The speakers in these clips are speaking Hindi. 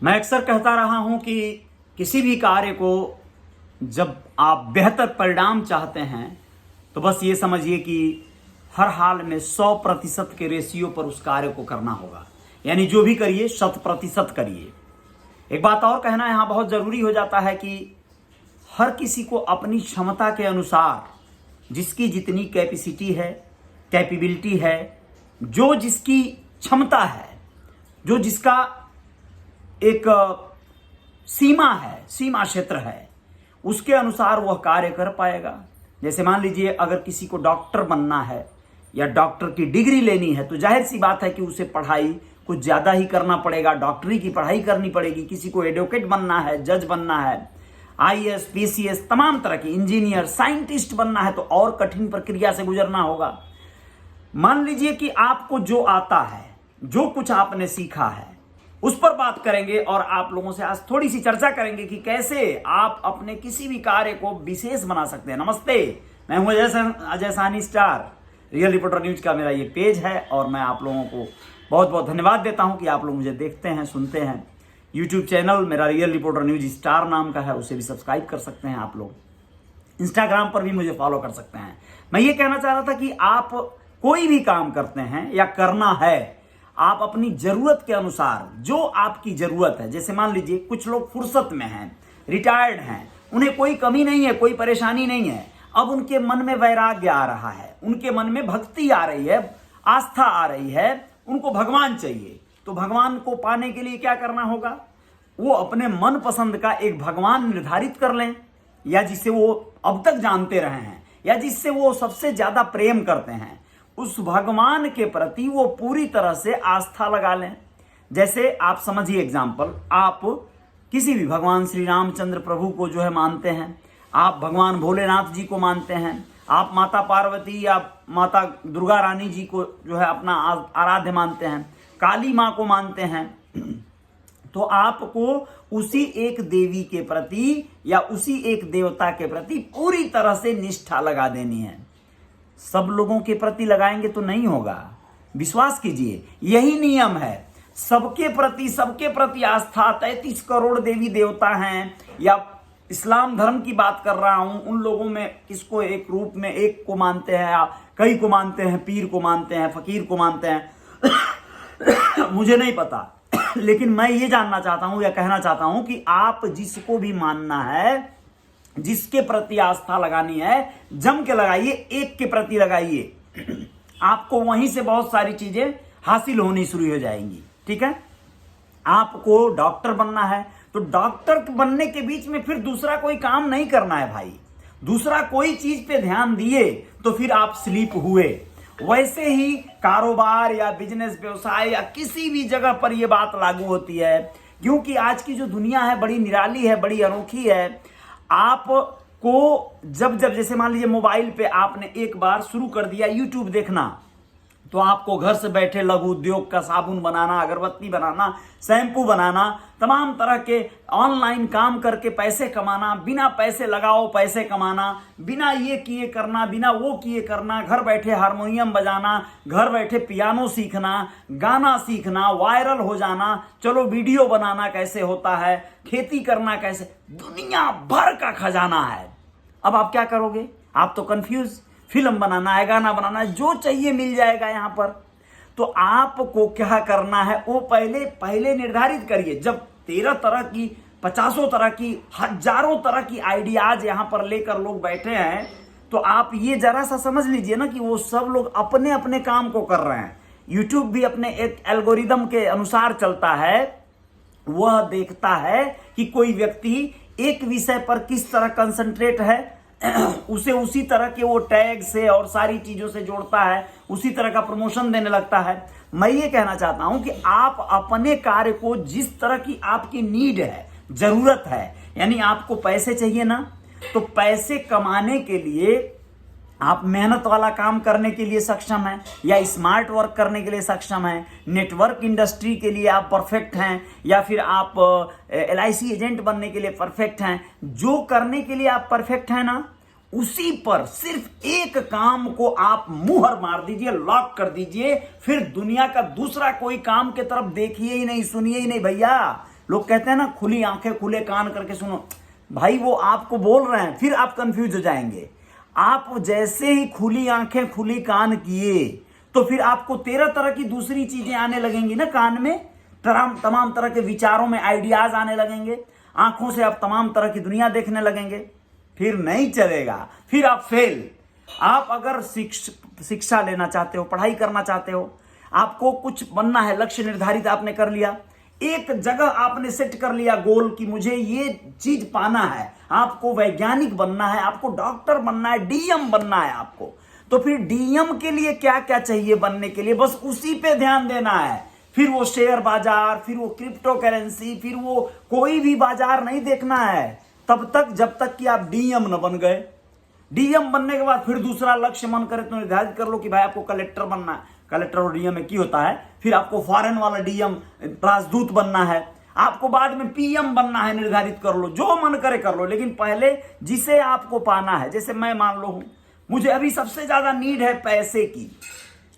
मैं अक्सर कहता रहा हूं कि किसी भी कार्य को जब आप बेहतर परिणाम चाहते हैं तो बस ये समझिए कि हर हाल में 100% के रेशियो पर उस कार्य को करना होगा। यानी जो भी करिए 100% करिए। एक बात और कहना यहाँ बहुत ज़रूरी हो जाता है कि हर किसी को अपनी क्षमता के अनुसार जिसकी जितनी कैपेसिटी है, कैपेबिलिटी है, जो जिसकी क्षमता है, जो जिसका एक सीमा है, सीमा क्षेत्र है, उसके अनुसार वह कार्य कर पाएगा। जैसे मान लीजिए अगर किसी को डॉक्टर बनना है या डॉक्टर की डिग्री लेनी है तो जाहिर सी बात है कि उसे पढ़ाई कुछ ज़्यादा ही करना पड़ेगा, डॉक्टरी की पढ़ाई करनी पड़ेगी। किसी को एडवोकेट बनना है, जज बनना है, आईएएस, पीसीएस, तमाम तरह की इंजीनियर, साइंटिस्ट बनना है तो और कठिन प्रक्रिया से गुजरना होगा। मान लीजिए कि आपको जो आता है, जो कुछ आपने सीखा है, उस पर बात करेंगे और आप लोगों से आज थोड़ी सी चर्चा करेंगे कि कैसे आप अपने किसी भी कार्य को विशेष बना सकते हैं। नमस्ते, मैं हूं Ajay Sahni star. Real reporter news का मेरा ये पेज है और मैं आप लोगों को बहुत बहुत धन्यवाद देता हूं कि आप लोग मुझे देखते हैं, सुनते हैं। यूट्यूब चैनल मेरा रियल रिपोर्टर न्यूज स्टार नाम का है, उसे भी सब्सक्राइब कर सकते हैं आप लोग। इंस्टाग्राम पर भी मुझे फॉलो कर सकते हैं। मैं ये कहना चाह रहा था कि आप कोई भी काम करते हैं या करना है, आप अपनी जरूरत के अनुसार जो आपकी जरूरत है, जैसे मान लीजिए कुछ लोग फुर्सत में हैं, रिटायर्ड हैं, उन्हें कोई कमी नहीं है, कोई परेशानी नहीं है, अब उनके मन में वैराग्य आ रहा है, उनके मन में भक्ति आ रही है, आस्था आ रही है, उनको भगवान चाहिए। तो भगवान को पाने के लिए क्या करना होगा? वो अपने मन पसंद का एक भगवान निर्धारित कर लें, या जिसे वो अब तक जानते रहे हैं, या जिससे वो सबसे ज्यादा प्रेम करते हैं, उस भगवान के प्रति वो पूरी तरह से आस्था लगा लें। जैसे आप समझिए एग्जाम्पल, आप किसी भी भगवान श्री रामचंद्र प्रभु को जो है मानते हैं, आप भगवान भोलेनाथ जी को मानते हैं, आप माता पार्वती या माता दुर्गा रानी जी को जो है अपना आराध्य मानते हैं, काली माँ को मानते हैं, तो आपको उसी एक देवी के प्रति या उसी एक देवता के प्रति पूरी तरह से निष्ठा लगा देनी है। सब लोगों के प्रति लगाएंगे तो नहीं होगा, विश्वास कीजिए, यही नियम है। सबके प्रति आस्था। 33 करोड़ देवी देवता हैं, या इस्लाम धर्म की बात कर रहा हूं, उन लोगों में किसको एक रूप में एक को मानते हैं, या कई को मानते हैं, पीर को मानते हैं, फकीर को मानते हैं मुझे नहीं पता, लेकिन मैं ये जानना चाहता हूं या कहना चाहता हूं कि आप जिसको भी मानना है, जिसके प्रति आस्था लगानी है, जम के लगाइए, एक के प्रति लगाइए। आपको वहीं से बहुत सारी चीजें हासिल होनी शुरू हो जाएंगी। ठीक है, आपको डॉक्टर बनना है तो डॉक्टर बनने के बीच में फिर दूसरा कोई काम नहीं करना है भाई, दूसरा कोई चीज पे ध्यान दिए तो फिर आप स्लीप हुए। वैसे ही कारोबार या बिजनेस, व्यवसाय या किसी भी जगह पर यह बात लागू होती है, क्योंकि आज की जो दुनिया है बड़ी निराली है, बड़ी अनोखी है। आपको जब जैसे मान लीजिए मोबाइल पे आपने एक बार शुरू कर दिया यूट्यूब देखना, तो आपको घर से बैठे लघु उद्योग का साबुन बनाना, अगरबत्ती बनाना, शैम्पू बनाना, तमाम तरह के ऑनलाइन काम करके पैसे कमाना, बिना पैसे लगाओ पैसे कमाना, बिना ये किए करना, बिना वो किए करना, घर बैठे हारमोनियम बजाना, घर बैठे पियानो सीखना, गाना सीखना, वायरल हो जाना, चलो वीडियो बनाना कैसे होता है, खेती करना कैसे, दुनिया भर का खजाना है। अब आप क्या करोगे? आप तो कंफ्यूज। फिल्म बनाना है, गाना बनाना है, जो चाहिए मिल जाएगा यहां पर। तो आपको क्या करना है वो पहले निर्धारित करिए। जब 13 तरह की, 50 तरह की, हजारों तरह की आइडियाज यहां पर लेकर लोग बैठे हैं, तो आप ये जरा सा समझ लीजिए ना कि वो सब लोग अपने अपने काम को कर रहे हैं। यूट्यूब भी अपने एक एल्गोरिदम के अनुसार चलता है, वह देखता है कि कोई व्यक्ति एक विषय पर किस तरह कंसंट्रेट है, उसे उसी तरह के वो टैग से और सारी चीजों से जोड़ता है, उसी तरह का प्रमोशन देने लगता है। मैं ये कहना चाहता हूं कि आप अपने कार्य को जिस तरह की आपकी नीड है, जरूरत है, यानी आपको पैसे चाहिए ना, तो पैसे कमाने के लिए आप मेहनत वाला काम करने के लिए सक्षम हैं, या स्मार्ट वर्क करने के लिए सक्षम हैं, नेटवर्क इंडस्ट्री के लिए आप परफेक्ट हैं, या फिर आप LIC एजेंट बनने के लिए परफेक्ट हैं, जो करने के लिए आप परफेक्ट हैं ना, उसी पर सिर्फ एक काम को आप मुहर मार दीजिए, लॉक कर दीजिए, फिर दुनिया का दूसरा कोई काम के तरफ देखिए ही नहीं, सुनिए ही नहीं भैया। लोग कहते हैं ना खुली आंखें खुले कान करके सुनो, भाई वो आपको बोल रहे हैं, फिर आप कंफ्यूज हो जाएंगे। आप जैसे ही खुली आंखें खुली कान किए तो फिर आपको 13 तरह की दूसरी चीजें आने लगेंगी ना कान में, तमाम तरह के विचारों में आइडियाज आने लगेंगे, आंखों से आप तमाम तरह की दुनिया देखने लगेंगे, फिर नहीं चलेगा, फिर आप फेल। आप अगर शिक्षा लेना चाहते हो, पढ़ाई करना चाहते हो, आपको कुछ बनना है, लक्ष्य निर्धारित आपने कर लिया, एक जगह आपने सेट कर लिया गोल कि मुझे ये चीज पाना है, आपको वैज्ञानिक बनना है, आपको डॉक्टर बनना है, डीएम बनना है आपको, तो फिर डीएम के लिए क्या क्या चाहिए बनने के लिए, बस उसी पे ध्यान देना है। फिर वो शेयर बाजार, फिर वो क्रिप्टो करेंसी, फिर वो कोई भी बाजार नहीं देखना है तब तक जब तक कि आप डीएम न बन गए। डीएम बनने के बाद फिर दूसरा लक्ष्य मन करे तो निर्धारित कर लो कि भाई आपको कलेक्टर बनना है, कलेक्टर और डीएम में की होता है, फिर आपको फॉरेन वाला डीएम राजदूत बनना है, आपको बाद में पीएम बनना है, निर्धारित कर लो, जो मन करे कर लो, लेकिन पहले जिसे आपको पाना है, जैसे मैं मान लो हूं, मुझे अभी सबसे ज्यादा नीड है पैसे की,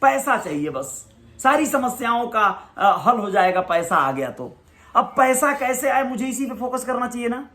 पैसा चाहिए, बस सारी समस्याओं का हल हो जाएगा पैसा आ गया तो। अब पैसा कैसे आए, मुझे इसी पे फोकस करना चाहिए ना।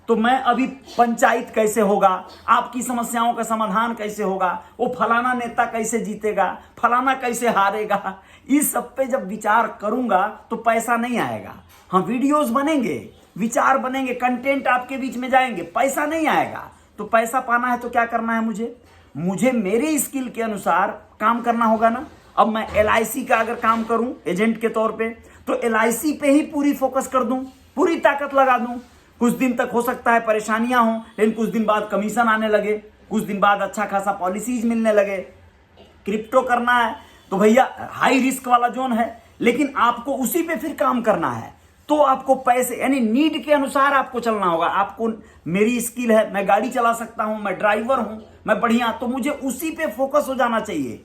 तो मैं अभी पंचायत कैसे होगा, आपकी समस्याओं का समाधान कैसे होगा, वो फलाना नेता कैसे जीतेगा, फलाना कैसे हारेगा, इस सब पे जब विचार करूंगा तो पैसा नहीं आएगा। हाँ, वीडियोस बनेंगे, विचार बनेंगे, कंटेंट आपके बीच में जाएंगे, पैसा नहीं आएगा। तो पैसा पाना है तो क्या करना है, मुझे मेरे स्किल के अनुसार काम करना होगा ना। अब मैं LIC का अगर काम करूं एजेंट के तौर पे, तो LIC पे ही पूरी फोकस कर दूं, पूरी ताकत लगा दूं। कुछ दिन तक हो सकता है परेशानियां हों, लेकिन कुछ दिन बाद कमीशन आने लगे, कुछ दिन बाद अच्छा खासा पॉलिसीज मिलने लगे। क्रिप्टो करना है तो भैया हाई रिस्क वाला जोन है, लेकिन आपको उसी पे फिर काम करना है। तो आपको पैसे यानी नीड के अनुसार आपको चलना होगा। आपको मेरी स्किल है, मैं गाड़ी चला सकता हूं, मैं ड्राइवर हूं, मैं बढ़िया, तो मुझे उसी पे फोकस हो जाना चाहिए।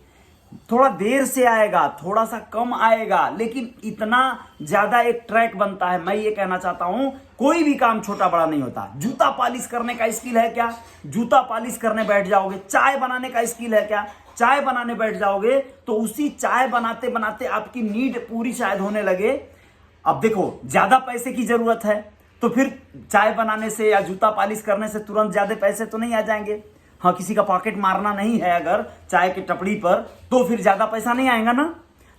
थोड़ा देर से आएगा, थोड़ा सा कम आएगा, लेकिन इतना ज्यादा एक ट्रैक बनता है। मैं ये कहना चाहता हूं, कोई भी काम छोटा बड़ा नहीं होता। जूता पॉलिश करने का स्किल है क्या, जूता पॉलिश करने बैठ जाओगे। चाय बनाने का स्किल है क्या, चाय बनाने बैठ जाओगे तो उसी चाय बनाते बनाते आपकी नीड पूरी शायद होने लगे। अब देखो, ज्यादा पैसे की जरूरत है तो फिर चाय बनाने से या जूता पॉलिश करने से तुरंत ज्यादा पैसे तो नहीं आ जाएंगे। हाँ, किसी का पॉकेट मारना नहीं है अगर चाय की टपड़ी पर, तो फिर ज्यादा पैसा नहीं आएगा ना।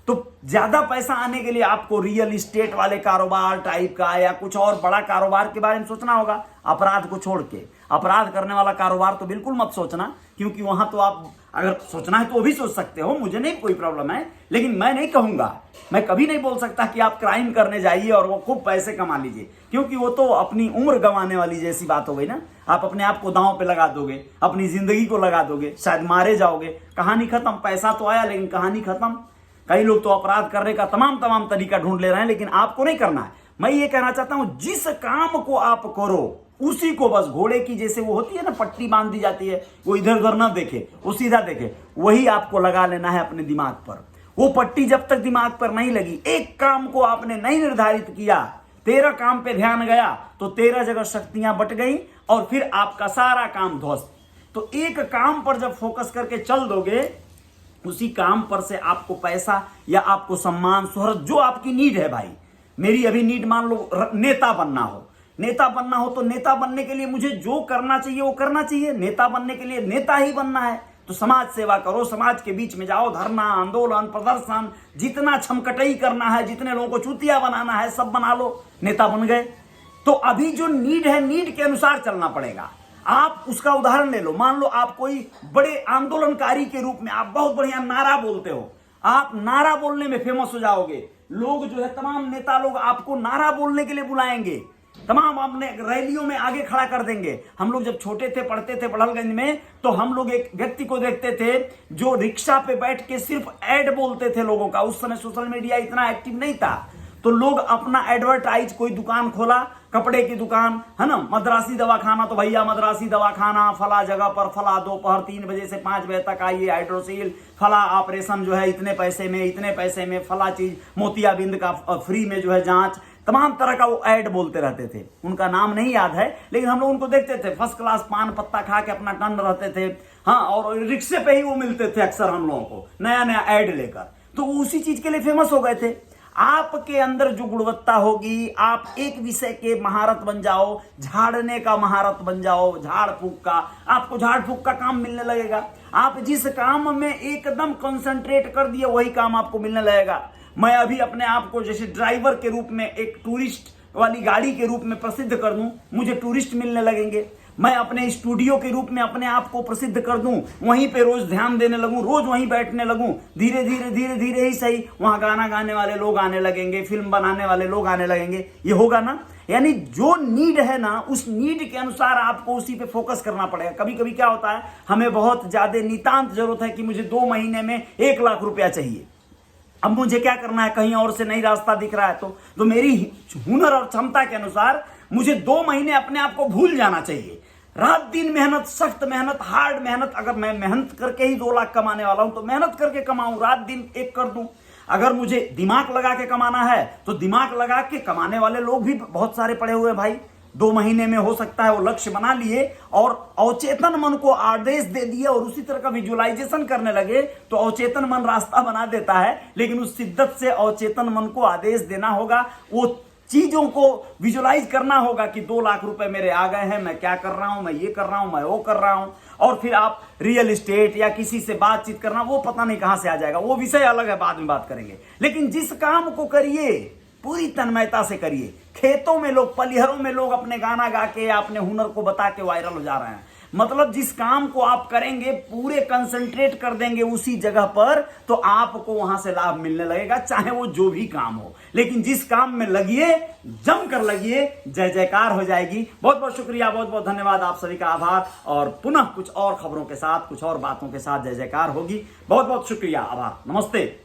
तो ज्यादा पैसा आने के लिए आपको रियल इस्टेट वाले कारोबार टाइप का या कुछ और बड़ा कारोबार के बारे में सोचना होगा, अपराध को छोड़ के। अपराध करने वाला कारोबार तो बिल्कुल मत सोचना, क्योंकि वहां तो आप अगर सोचना है तो वो भी सोच सकते हो, मुझे नहीं कोई प्रॉब्लम है, लेकिन मैं नहीं कहूंगा, मैं कभी नहीं बोल सकता कि आप क्राइम करने जाइए और वो खूब पैसे कमा लीजिए, क्योंकि वो तो अपनी उम्र गंवाने वाली जैसी बात हो गई ना। आप अपने आप को दांव पे लगा दोगे, अपनी जिंदगी को लगा दोगे, शायद मारे जाओगे, कहानी खत्म। पैसा तो आया लेकिन कहानी खत्म। कई लोग तो अपराध करने का तमाम तरीका ढूंढ ले रहे हैं, लेकिन आपको नहीं करना है। मैं ये कहना चाहता हूं, जिस काम को आप करो उसी को बस घोड़े की जैसे वो होती है ना, पट्टी बांध दी जाती है, वो इधर उधर ना देखे, वो सीधा देखे, वही आपको लगा लेना है अपने दिमाग पर। वो पट्टी जब तक दिमाग पर नहीं लगी, एक काम को आपने नहीं निर्धारित किया, 13 काम पे ध्यान गया तो 13 जगह शक्तियां बट गई और फिर आपका सारा काम ध्वस्त। तो एक काम पर जब फोकस करके चल दोगे, उसी काम पर से आपको पैसा या आपको सम्मान शोहरत जो आपकी नीड है। भाई मेरी अभी नीड मान लो नेता बनना हो, नेता बनना हो तो नेता बनने के लिए मुझे जो करना चाहिए वो करना चाहिए। नेता बनने के लिए नेता ही बनना है तो समाज सेवा करो, समाज के बीच में जाओ, धरना आंदोलन प्रदर्शन, जितना छमकटई करना है, जितने लोगों को चूतिया बनाना है सब बना लो, नेता बन गए। तो अभी जो नीड है, नीड के अनुसार चलना पड़ेगा। आप उसका उदाहरण ले लो, मान लो आप कोई बड़े आंदोलनकारी के रूप में आप बहुत बढ़िया नारा बोलते हो, आप नारा बोलने में फेमस हो जाओगे। लोग जो है तमाम नेता लोग आपको नारा बोलने के लिए बुलाएंगे, तमाम अपने रैलियों में आगे खड़ा कर देंगे। हम लोग जब छोटे थे, पढ़ते थे पढ़लगंज में, तो हम लोग एक व्यक्ति को देखते थे जो रिक्शा पे बैठ के सिर्फ एड बोलते थे लोगों का। उस समय सोशल मीडिया इतना एक्टिव नहीं था, तो लोग अपना एडवर्टाइज, कोई दुकान खोला, कपड़े की दुकान है ना, मद्रासी दवाखाना, तो भैया मद्रासी दवाखाना फला जगह पर, फला दोपहर 3 बजे से 5 बजे तक आइए, हाइड्रोसील फला ऑपरेशन जो है इतने पैसे में, फला चीज मोतियाबिंद का फ्री में जो है जांच, तमाम तरह का वो ऐड बोलते रहते थे। उनका नाम नहीं याद है, लेकिन हम लोग उनको देखते थे, फर्स्ट क्लास पान पत्ता खा के अपना टन रहते थे। हाँ, और रिक्शे पे ही वो मिलते थे अक्सर हम लोगों को, नया नया ऐड लेकर, तो उसी चीज के लिए फेमस हो गए थे। आपके अंदर जो गुणवत्ता होगी, आप एक विषय के महारत बन जाओ, झाड़ने का महारत बन जाओ, झाड़ फूक का, आपको झाड़ फूक का काम मिलने लगेगा। आप जिस काम में एकदम कंसंट्रेट कर दिए वही काम आपको मिलने लगेगा। मैं अभी अपने आप को जैसे ड्राइवर के रूप में एक टूरिस्ट वाली गाड़ी के रूप में प्रसिद्ध कर दूं, मुझे टूरिस्ट मिलने लगेंगे। मैं अपने स्टूडियो के रूप में अपने आप को प्रसिद्ध कर दूं, वहीं पे रोज ध्यान देने लगूं, रोज वहीं बैठने लगूं, धीरे धीरे धीरे धीरे ही सही वहां गाना गाने वाले लोग आने लगेंगे, फिल्म बनाने वाले लोग आने लगेंगे। ये होगा ना? यानी जो नीड है ना, उस नीड के अनुसार आपको उसी पे फोकस करना पड़ेगा। कभी कभी क्या होता है, हमें बहुत ज्यादा नितांत जरूरत है कि मुझे 2 महीने में 1 लाख रुपया चाहिए। अब मुझे क्या करना है, कहीं और से नहीं रास्ता दिख रहा है तो मेरी हुनर और क्षमता के अनुसार मुझे 2 महीने अपने आप को भूल जाना चाहिए। रात दिन मेहनत, सख्त मेहनत, हार्ड मेहनत। अगर मैं मेहनत करके ही 2 लाख कमाने वाला हूं तो मेहनत करके कमाऊं, रात दिन एक कर दूं। अगर मुझे दिमाग लगा के कमाना है तो दिमाग लगा के कमाने वाले लोग भी बहुत सारे पड़े हुए भाई। 2 महीने में हो सकता है वो लक्ष्य बना लिए और अवचेतन मन को आदेश दे दिए और उसी तरह का विजुअलाइजेशन करने लगे तो अवचेतन मन रास्ता बना देता है। लेकिन उस शिद्दत से अवचेतन मन को आदेश देना होगा, वो चीजों को विजुअलाइज करना होगा कि 2 लाख रुपए मेरे आ गए हैं, मैं क्या कर रहा हूं, मैं ये कर रहा हूं, मैं वो कर रहा हूं। और फिर आप रियल एस्टेट या किसी से बातचीत करना, वो पता नहीं कहां से आ जाएगा, वो विषय अलग है, बाद में बात करेंगे। लेकिन जिस काम को करिए पूरी तन्मयता से करिए। खेतों में लोग, पलिहरों में लोग अपने गाना गा के या अपने हुनर को बता के वायरल हो जा रहे हैं। मतलब जिस काम को आप करेंगे, पूरे कंसंट्रेट कर देंगे उसी जगह पर, तो आपको वहां से लाभ मिलने लगेगा, चाहे वो जो भी काम हो। लेकिन जिस काम में लगिए, जम कर लगिए, जय जयकार हो जाएगी। बहुत बहुत शुक्रिया, बहुत बहुत धन्यवाद, आप सभी का आभार। और पुनः कुछ और खबरों के साथ, कुछ और बातों के साथ जय जयकार होगी। बहुत बहुत शुक्रिया, आभार, नमस्ते।